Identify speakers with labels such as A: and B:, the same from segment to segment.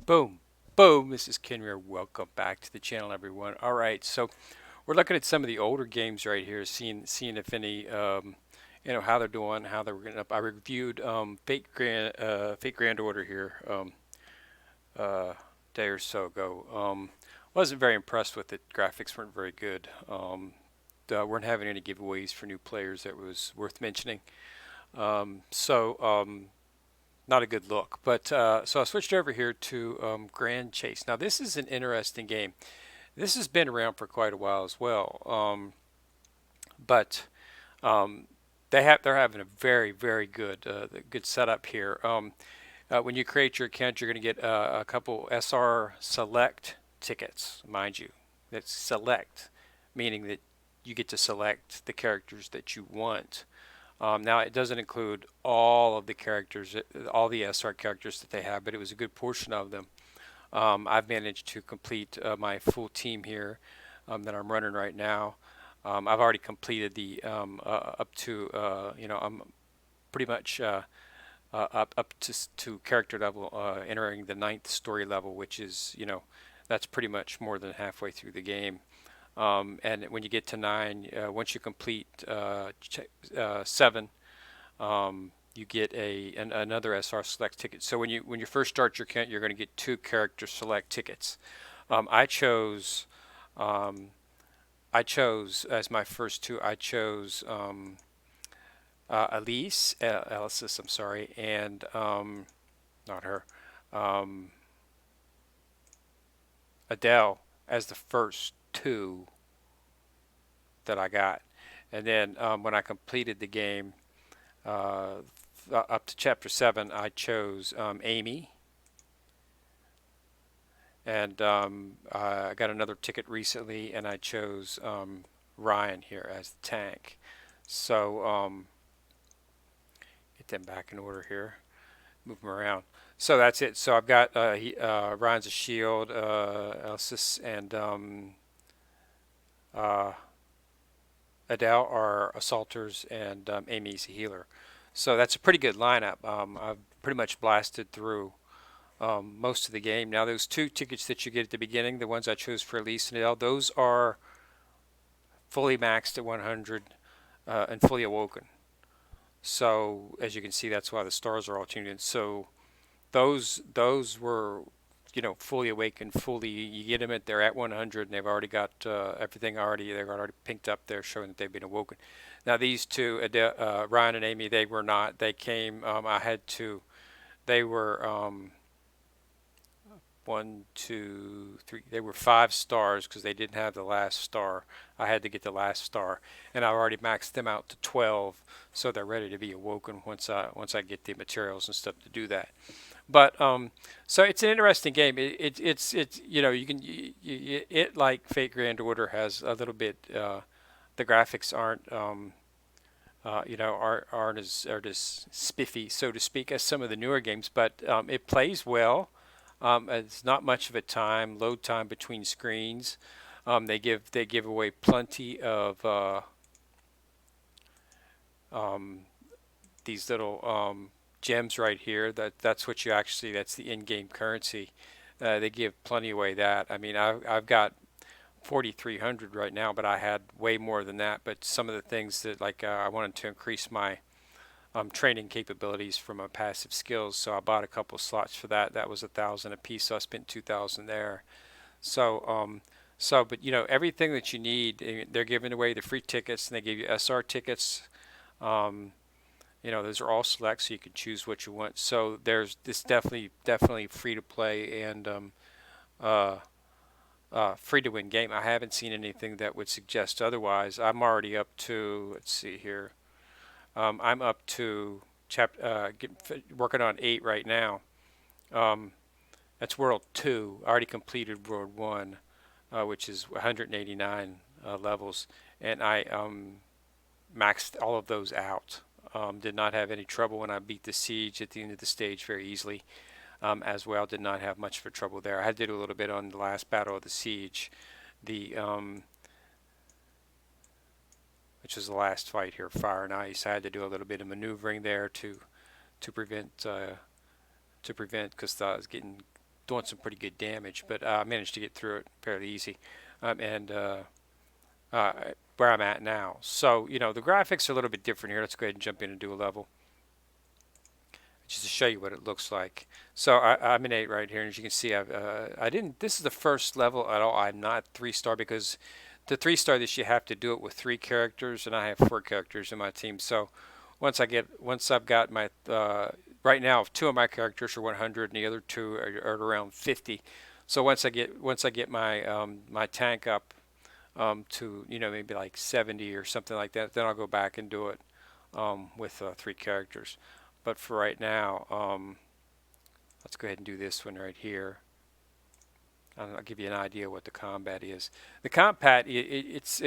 A: Boom, boom. This is Ken Rear. Welcome back to the channel, everyone. All right, so we're looking at some of the older games right here, seeing if any, how they're doing, how they're getting up. I reviewed Fate Grand Order here a day or so ago. Wasn't very impressed with it. Graphics weren't very good. Weren't having any giveaways for new players that was worth mentioning. Not a good look. But so I switched over here to Grand Chase. Now this is an interesting game. This has been around for quite a while as well. But they're having a very good setup here. When you create your account, you're going to get a couple SR Select tickets, mind you. That's select, meaning that you get to select the characters that you want. Now, it doesn't include all of the characters, all the SR characters that they have, but it was a good portion of them. I've managed to complete my full team here that I'm running right now. I've already completed the up to, I'm pretty much up to character level, entering the ninth story level, which is, that's pretty much more than halfway through the game. And when you get to 9, once you complete 7, you get another SR Select ticket. So when you first start your account, you're going to get 2 character select tickets. I chose as my first 2. I chose Elysis, I'm sorry, and not her, um, Adele as the first 2 that I got. And then when I completed the game uh, up to chapter 7, I chose Amy, and I got another ticket recently, and I chose Ryan here as the tank. So get them back in order here, move them around. So that's it. So I've got Ryan's a shield, Elsis, and uh, Adele are assaulters, and Amy's a healer. So that's a pretty good lineup. I've pretty much blasted through most of the game. Now, those 2 tickets that you get at the beginning, the ones I chose for Elise and Adele, those are fully maxed at 100 and fully awoken. So as you can see, that's why the stars are all tuned in. So those were, fully awakened, fully. You get them they're at 100, and they've already got everything already. They're already pinked up there, showing that they've been awoken. Now these 2, Ryan and Amy, they were not. They came. I had to. They were 1, 2, 3. They were 5 stars because they didn't have the last star. I had to get the last star, and I already maxed them out to 12, so they're ready to be awoken once I get the materials and stuff to do that. But so it's an interesting game. It's you can it like Fate Grand Order has a little bit. The graphics aren't as spiffy, so to speak, as some of the newer games, but it plays well. It's not much of a load time between screens. They give away plenty of um, these little gems right here. That's what that's the in-game currency. They give plenty away that. I mean, I've got 4,300 right now, but I had way more than that. But some of the things that I wanted to increase my training capabilities for my passive skills, so I bought a couple slots for that. That was 1,000 a piece, so I spent 2,000 there. So but everything that you need, they're giving away the free tickets, and they give you SR tickets. Um, those are all select, so you can choose what you want. So there's this definitely free to play and uh, free to win game. I haven't seen anything that would suggest otherwise. I'm already up to, let's see here. I'm up to working on 8 right now. Um, that's World 2. I already completed World 1, which is 189 levels, and I maxed all of those out. Did not have any trouble when I beat the siege at the end of the stage very easily. As well, did not have much for trouble there. I had to do a little bit on the last battle of the siege, the which was the last fight here, Fire and Ice. I had to do a little bit of maneuvering there to prevent because I was getting doing some pretty good damage, but I managed to get through it fairly easy. And uh, where I'm at now. So, the graphics are a little bit different here. Let's go ahead and jump in and do a level just to show you what it looks like. So I'm in 8 right here, and as you can see, I didn't. This is the first level at all. I'm not 3-star because to 3-star this you have to do it with 3 characters, and I have 4 characters in my team. So once I've got my right now 2 of my characters are 100, and the other 2 are around 50. So once I get my my tank up to maybe like 70 or something like that, then I'll go back and do it with 3 characters. But for right now, let's go ahead and do this one right here. I'll give you an idea what the combat is. The combat, it's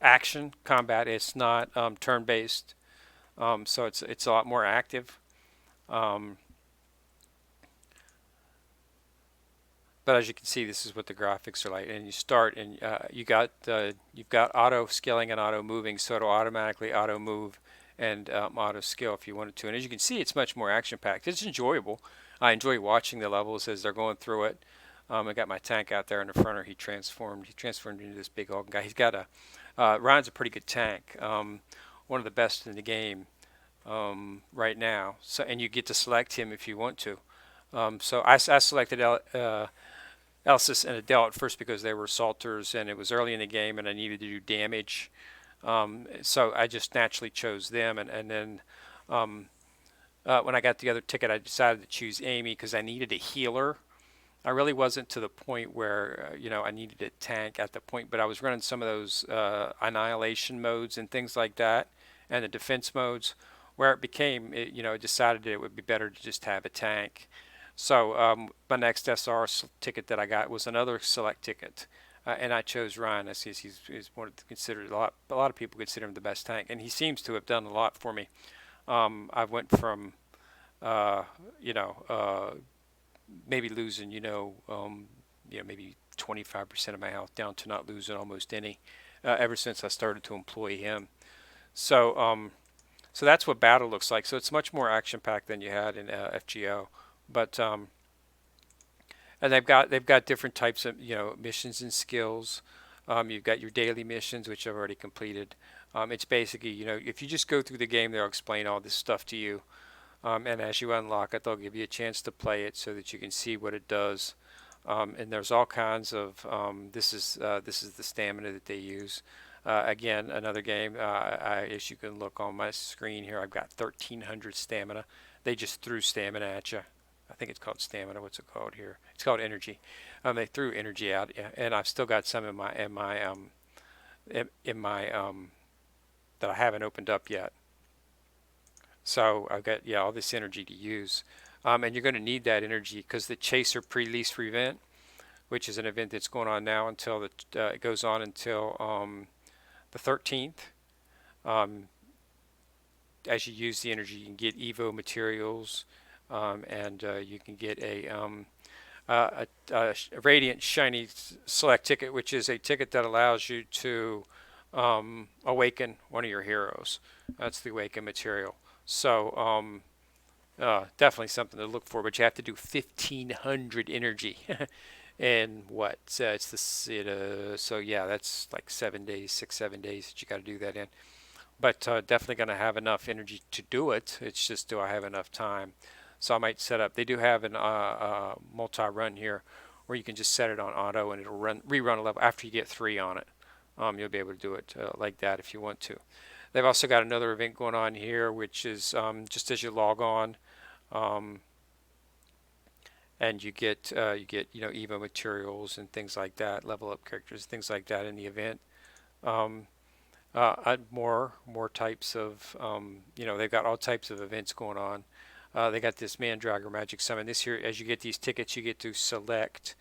A: action combat. It's not turn-based, so it's a lot more active. Um, but as you can see, this is what the graphics are like. And you start, and you've got auto scaling and auto moving, so it'll automatically auto move and auto scale if you wanted to. And as you can see, it's much more action-packed. It's enjoyable. I enjoy watching the levels as they're going through it. I got my tank out there in the front. He transformed. He transformed into this big old guy. He's got Ryan's a pretty good tank. One of the best in the game right now. So, and you get to select him if you want to. So I selected Elsis and Adele at first because they were assaulters, and it was early in the game, and I needed to do damage. So I just naturally chose them, and then when I got the other ticket, I decided to choose Amy because I needed a healer. I really wasn't to the point where I needed a tank at the point, but I was running some of those annihilation modes and things like that, and the defense modes, where it became, decided it would be better to just have a tank. So my next SR ticket that I got was another select ticket, and I chose Ryan. I see he's one considered a lot of people consider him the best tank, and he seems to have done a lot for me. I went from uh, you know maybe losing maybe 25% of my health down to not losing almost any ever since I started to employ him. So so that's what battle looks like. So it's much more action packed than you had in FGO, but and they've got different types of missions and skills. You've got your daily missions, which I've already completed. It's basically if you just go through the game, they'll explain all this stuff to you. And as you unlock it, they'll give you a chance to play it so that you can see what it does. And there's all kinds of this is the stamina that they use. Again, another game. As you can look on my screen here, I've got 1,300 stamina. They just threw stamina at you. I think it's called stamina. What's it called here? It's called energy. They threw energy out, yeah, and I've still got some in my that I haven't opened up yet. So I've got all this energy to use, and you're going to need that energy because the Chaser pre-lease event, which is an event that's going on now until it goes on until the 13th. Um, as you use the energy, you can get Evo materials, and you can get a Radiant Shiny Select ticket, which is a ticket that allows you to awaken one of your heroes. That's the awaken material. So definitely something to look for, but you have to do 1,500 energy. And what? It's the so yeah, that's like 7 days, 6, 7 days that you got to do that in. But definitely going to have enough energy to do it. It's just, do I have enough time? So I might set up. They do have an multi-run here, where you can just set it on auto and it'll rerun a level after you get 3 on it. You'll be able to do it like that if you want to. They've also got another event going on here, which is just as you log on, and you get Evo materials and things like that, level up characters, things like that in the event. More types of they've got all types of events going on. They got this Mandragora Magic Summon. This here, as you get these tickets, you get to select.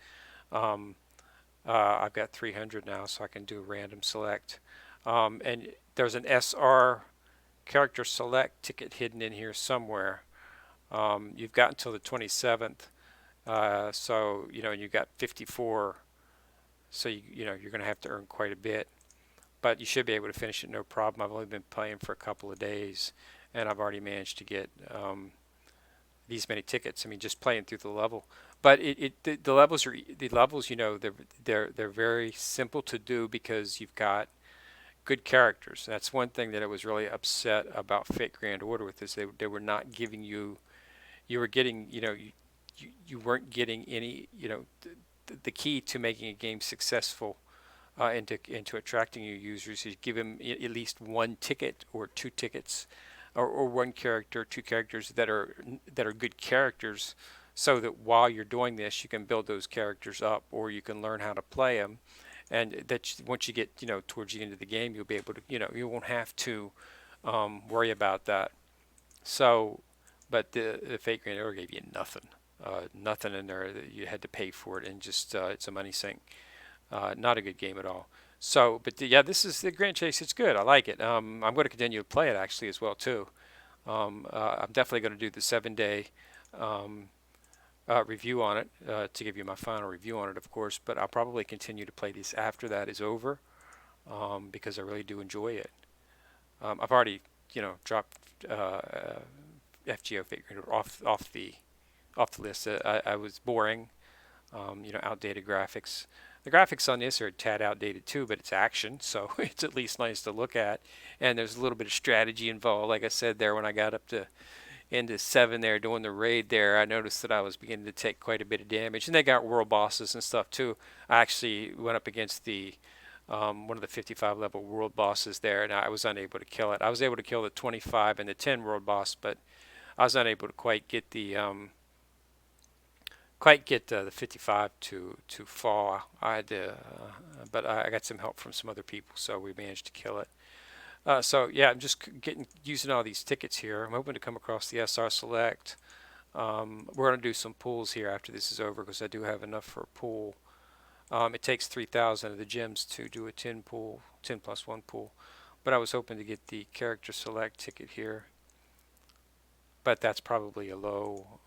A: I've got 300 now, so I can do random select. And there's an SR character select ticket hidden in here somewhere. You've got until the 27th, so you've got 54. So you're going to have to earn quite a bit, but you should be able to finish it no problem. I've only been playing for a couple of days, and I've already managed to get these many tickets. I mean, just playing through the level. But the levels are the levels. You know, they're very simple to do because you've got good characters. That's one thing that I was really upset about Fate Grand Order with is they were not giving you. You were getting, you weren't getting any, the key to making a game successful into attracting new users is give them at least one ticket or two tickets, or one character, two characters that are good characters, so that while you're doing this, you can build those characters up, or you can learn how to play them, and once you get towards the end of the game, you'll be able to you won't have to worry about that. So, but the Fate Grand Order gave you nothing. Nothing in there that you had to pay for it, and just it's a money sink. Not a good game at all. So, but yeah, this is the Grand Chase. It's good. I like it. I'm going to continue to play it actually as well too. I'm definitely going to do the 7 day um, review on it to give you my final review on it, of course. But I'll probably continue to play these after that is over because I really do enjoy it. I've already, dropped FGO Figure off the list. I was boring, outdated graphics. The graphics on this are a tad outdated too, but it's action, so it's at least nice to look at. And there's a little bit of strategy involved. Like I said there, when I got up to into 7 there doing the raid there, I noticed that I was beginning to take quite a bit of damage. And they got world bosses and stuff too. I actually went up against the one of the 55 level world bosses there, and I was unable to kill it. I was able to kill the 25 and the 10 world boss, but I was unable to quite get the 55 to fall. I had to, but I got some help from some other people, so we managed to kill it. So yeah, I'm just using all these tickets here. I'm hoping to come across the SR Select. We're going to do some pulls here after this is over because I do have enough for a pull. It takes 3,000 of the gems to do a 10 pull, 10 plus 1 pull. But I was hoping to get the character select ticket here. But that's probably a low.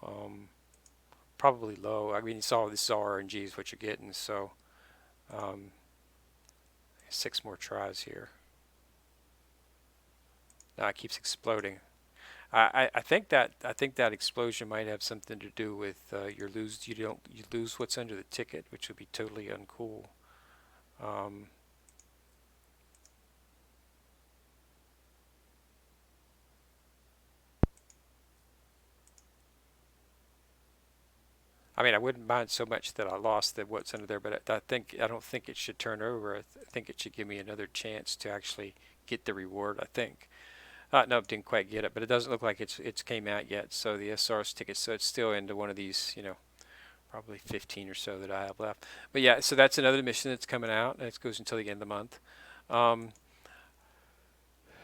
A: Probably low. I mean, it's all this is all RNG is what you're getting. So 6 more tries here. Now it keeps exploding. I think that explosion might have something to do with you lose what's under the ticket, which would be totally uncool. Um, I mean, I wouldn't mind so much that I lost the what's under there, but I don't think it should turn over. I think it should give me another chance to actually get the reward. I think. No, didn't quite get it, but it doesn't look like it's came out yet. So the SR's ticket, so it's still into one of these, probably 15 or so that I have left. But yeah, so that's another mission that's coming out. It goes until the end of the month. Um,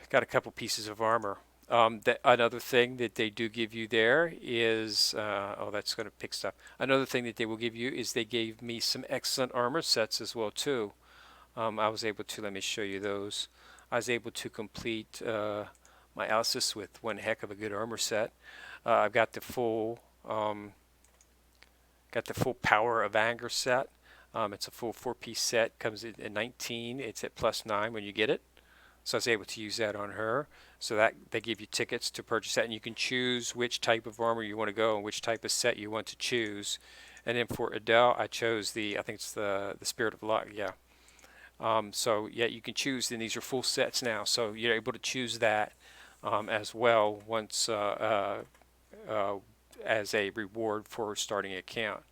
A: got a couple pieces of armor. Another thing that they do give you there is, oh, that's going to pick stuff. Another thing that they will give you is they gave me some excellent armor sets as well too. I was able to, let me show you those. I was able to complete my Alcis with one heck of a good armor set. I've got the full Power of Anger set. It's a full 4-piece set. Comes in at 19. It's at +9 when you get it. So I was able to use that on her. So that they give you tickets to purchase that, and you can choose which type of armor you want to go and which type of set you want to choose. And then for Adele, I chose I think it's the Spirit of Luck. Yeah. So yeah, you can choose, and these are full sets now. So you're able to choose that as well once as a reward for starting an account.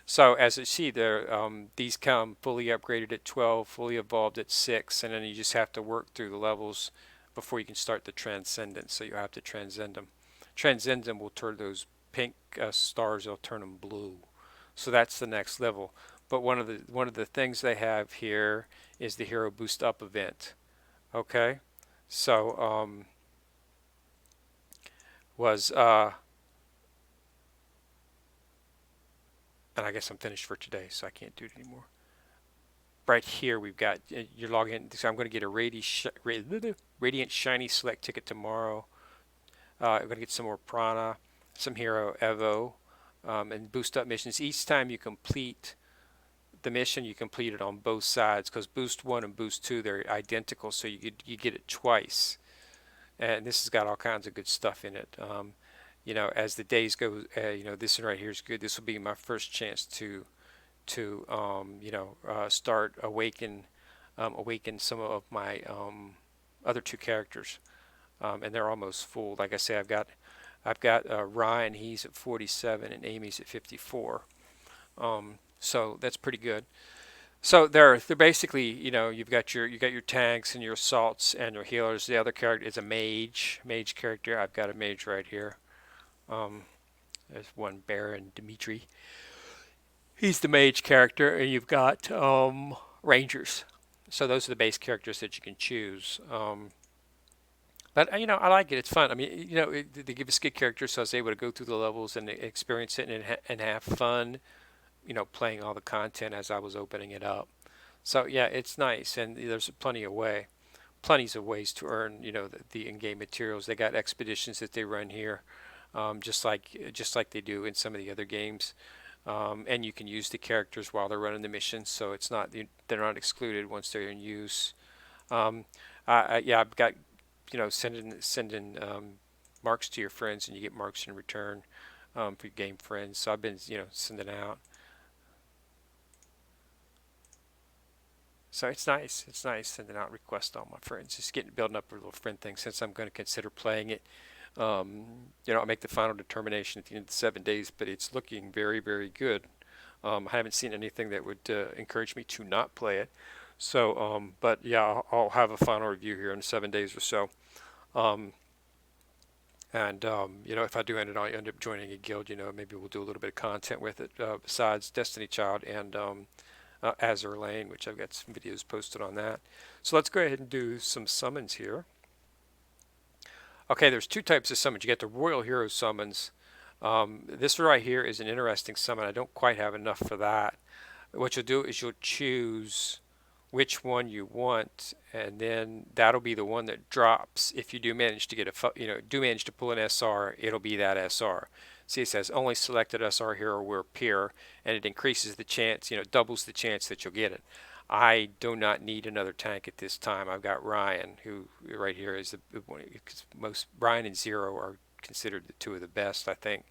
A: So as you see there, these come fully upgraded at 12, fully evolved at 6, and then you just have to work through the levels before you can start the Transcendence. So you have to transcend them. Transcend them will turn those pink stars, they'll turn them blue. So that's the next level. But one of the things they have here is the Hero Boost Up event. Okay, so was and I guess I'm finished for today, so I can't do it anymore. Right here, we've got you're logging in. So I'm going to get a Radiant Shiny Select ticket tomorrow. I'm going to get some more Prana, some Hero Evo, and boost up missions. Each time you complete the mission, you complete it on both sides because Boost 1 and Boost 2 they're identical, so you get it twice. And this has got all kinds of good stuff in it. as the days go, this one right here is good. This will be my first chance to start awaken some of my other two characters, and they're almost full. Like I say, I've got Ryan. He's at 47, and Amy's at 54. So that's pretty good. So they're basically, you've got your tanks and your assaults and your healers. The other character is a mage character. I've got a mage right here. Um, there's one Baron Dimitri. He's the mage character, and you've got rangers. So those are the base characters that you can choose. But I like it. It's fun. I mean, they give us good characters, so I was able to go through the levels and experience it and have fun. Playing all the content as I was opening it up. So yeah, it's nice, and there's plenty of ways to earn the in-game materials. They got expeditions that they run here, just like they do in some of the other games. And you can use the characters while they're running the missions, so they're not excluded once they're in use. Um, yeah, I've got sending marks to your friends, and you get marks in return for your game friends. So I've been sending out. So it's nice. It's nice sending out requests to all my friends. Just building up a little friend thing since I'm going to consider playing it. I'll make the final determination at the end of the 7 days, but it's looking very, very good. I haven't seen anything that would encourage me to not play it. So, but yeah, I'll have a final review here in 7 days or so. Um, and if I do end up joining a guild, maybe we'll do a little bit of content with it besides Destiny Child and Azur Lane, which I've got some videos posted on that. So let's go ahead and do some summons here. Okay, there's two types of summons. You get the Royal Hero summons. This right here is an interesting summon. I don't quite have enough for that. What you'll do is you'll choose which one you want, and then that'll be the one that drops. If you do manage to manage to pull an SR, it'll be that SR. See, it says only selected SR hero will appear, and it increases the chance, doubles the chance that you'll get it. I do not need another tank at this time. I've got Ryan, who right here is the one. Ryan and Zero are considered the two of the best, I think,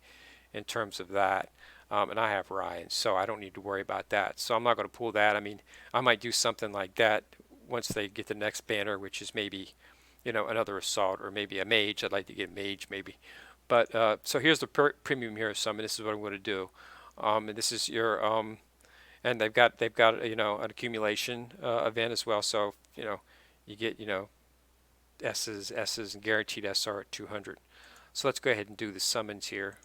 A: in terms of that. And I have Ryan, so I don't need to worry about that. So I'm not going to pull that. I mean, I might do something like that once they get the next banner, which is maybe, another assault or maybe a mage. I'd like to get a mage maybe. But so here's the premium hero summon. This is what I'm going to do. And this is your and they've got an accumulation event as well. So you get S's and guaranteed SR at 200. So let's go ahead and do the summons here.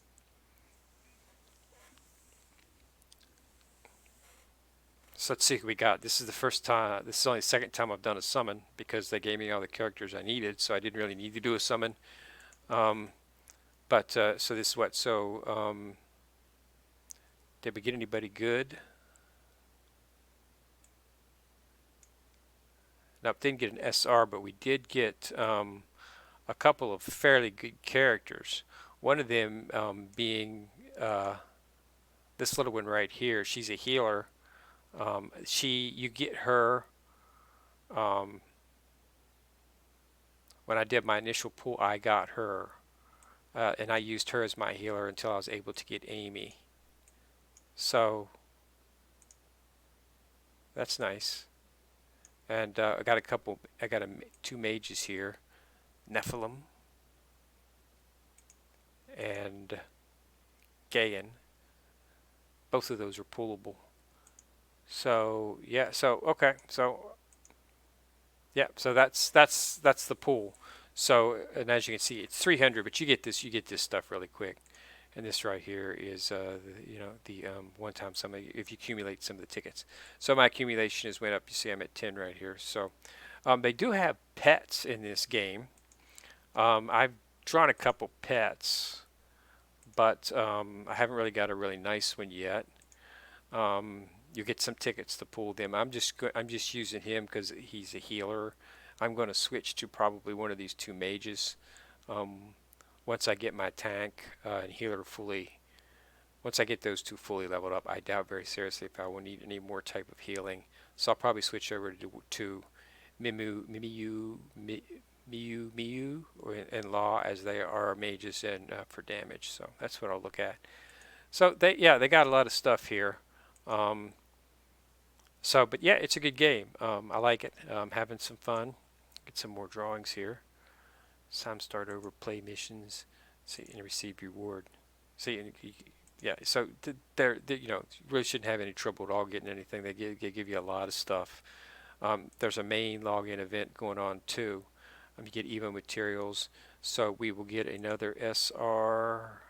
A: So let's see who we got. This is the first time. This is only the second time I've done a summon because they gave me all the characters I needed, so I didn't really need to do a summon. But so this is what. So did we get anybody good? Nope, didn't get an SR, but we did get a couple of fairly good characters. One of them being this little one right here. She's a healer. You get her when I did my initial pull. I got her, and I used her as my healer until I was able to get Amy. So that's nice. And I got two mages here, Nephilim and Gaian. Both of those are pullable. So yeah, so okay, so yeah, so that's the pool. So and as you can see, it's 300, but you get this stuff really quick. And this right here is the one-time sum if you accumulate some of the tickets. So my accumulation has went up. You see I'm at 10 right here. So they do have pets in this game. I've drawn a couple pets, but I haven't really got a really nice one yet. You get some tickets to pull them. I'm just using him because he's a healer. I'm going to switch to probably one of these two mages. Once I get my tank and healer once I get those two fully leveled up, I doubt very seriously if I will need any more type of healing. So I'll probably switch over to Mimiyu, Miu or in law as they are mages and for damage. So that's what I'll look at. So they got a lot of stuff here. Um, but yeah, it's a good game. I like it. Having some fun. Get some more drawings here. Time start over. Play missions. See and receive reward. See and yeah. So you know you really shouldn't have any trouble at all getting anything. They give you a lot of stuff. There's a main login event going on too. You get Evo materials. So we will get another SR.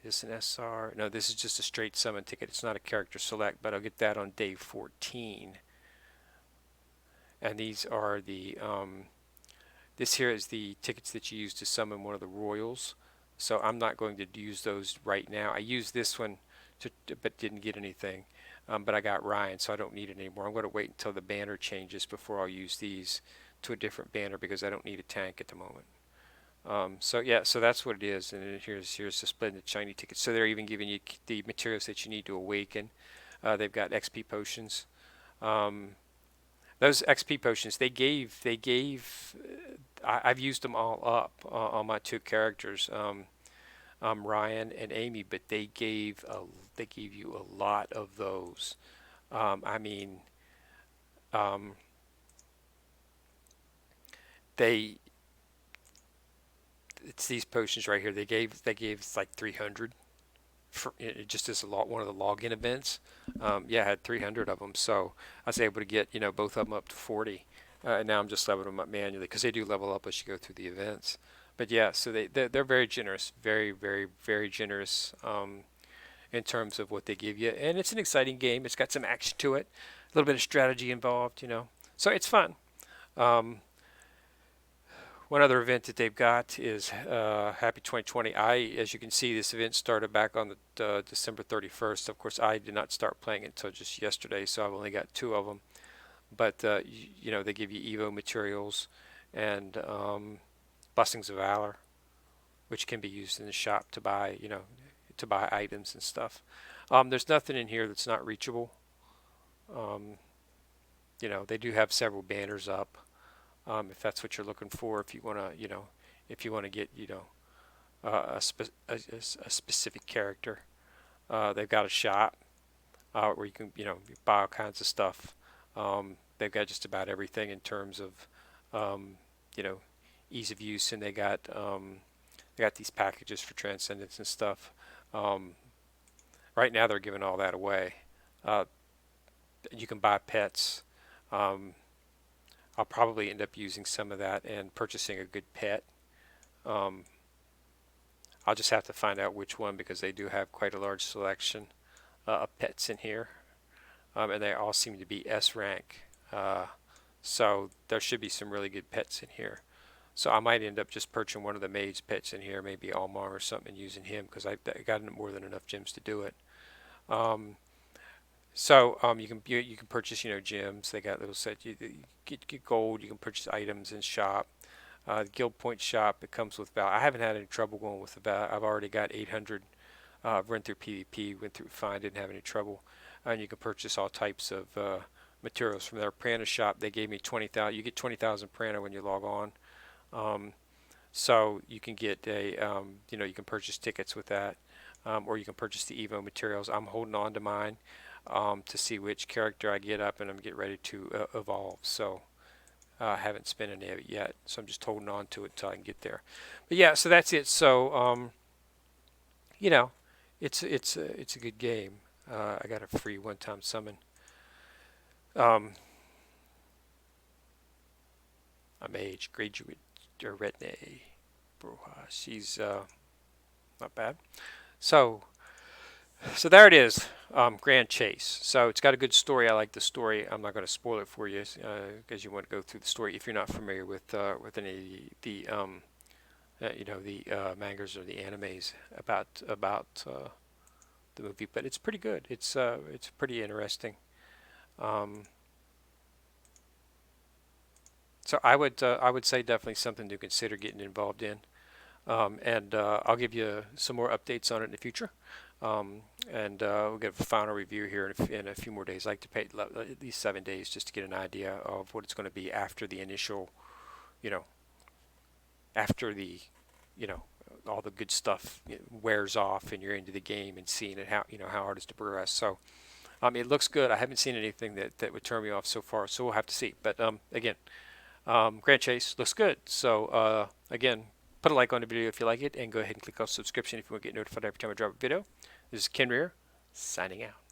A: Is this an SR? No, this is just a straight summon ticket. It's not a character select, but I'll get that on day 14. And these are this here is the tickets that you use to summon one of the royals. So I'm not going to use those right now. I used this one, but didn't get anything. But I got Ryan, so I don't need it anymore. I'm going to wait until the banner changes before I'll use these to a different banner because I don't need a tank at the moment. So yeah, so that's what it is, and then here's the splendid shiny tickets. So they're even giving you the materials that you need to awaken. They've got XP potions. Um, those XP potions I've used them all up on my two characters, Ryan and Amy, but they gave you a lot of those. I mean, um, they it's these potions right here. They gave like 300 for just as one of the login events. Yeah, I had 300 of them, so I was able to get both of them up to 40. And now I'm just leveling them up manually because they do level up as you go through the events. But yeah, so they're very generous, very very very generous in terms of what they give you, and it's an exciting game. It's got some action to it, a little bit of strategy involved. So it's fun. Um, One other event that they've got is Happy 2020. As you can see, this event started back on the December 31st. Of course, I did not start playing it until just yesterday, so I've only got two of them. But they give you Evo materials and Blessings of Valor, which can be used in the shop to buy, to buy items and stuff. There's nothing in here that's not reachable. Um, they do have several banners up. If that's what you're looking for, if you want to, if you want to get, a specific character, they've got a shop where you can, buy all kinds of stuff. They've got just about everything in terms of, um, you know, ease of use, and they got these packages for Transcendence and stuff. Um, right now, they're giving all that away. Uh, you can buy pets. Um, I'll probably end up using some of that and purchasing a good pet. Um, I'll just have to find out which one because they do have quite a large selection of pets in here, and they all seem to be S rank. So there should be some really good pets in here. So I might end up just purchasing one of the maid's pets in here, maybe Almar or something, and using him because I got more than enough gems to do it. Um, you can purchase gems. They got little sets. You get gold. You can purchase items in shop. Guild Point shop. It comes with Val. I haven't had any trouble going with the Val. I've already got 800. Run through PvP. Went through fine. Didn't have any trouble. And you can purchase all types of materials from their Prana shop. They gave me 20,000. You get 20,000 Prana when you log on. Um, so you can get you can purchase tickets with that, or you can purchase the Evo materials. I'm holding on to mine to see which character I get up, and I'm getting ready to evolve. So I haven't spent any of it yet, so I'm just holding on to it until I can get there. But yeah, so that's it. So you know, it's a good game. I got a free one-time summon. Um, a mage, graduate, or Retne, Broha. She's not bad. So So there it is, Grand Chase. So it's got a good story. I like the story. I'm not going to spoil it for you because you want to go through the story if you're not familiar with any of the mangas or the animes about the movie. But it's pretty good. It's pretty interesting. Um, so I would say definitely something to consider getting involved in. And I'll give you some more updates on it in the future. And we'll get a final review here in a few more days. I like to pay at least 7 days just to get an idea of what it's going to be after the initial, you know, after the, you know, all the good stuff wears off and you're into the game and seeing it how how hard it is to progress. So it looks good. I haven't seen anything that would turn me off so far, so we'll have to see. But again, Grand Chase looks good. So again, put a like on the video if you like it, and go ahead and click on subscription if you want to get notified every time I drop a video. This is Ken Rear, signing out.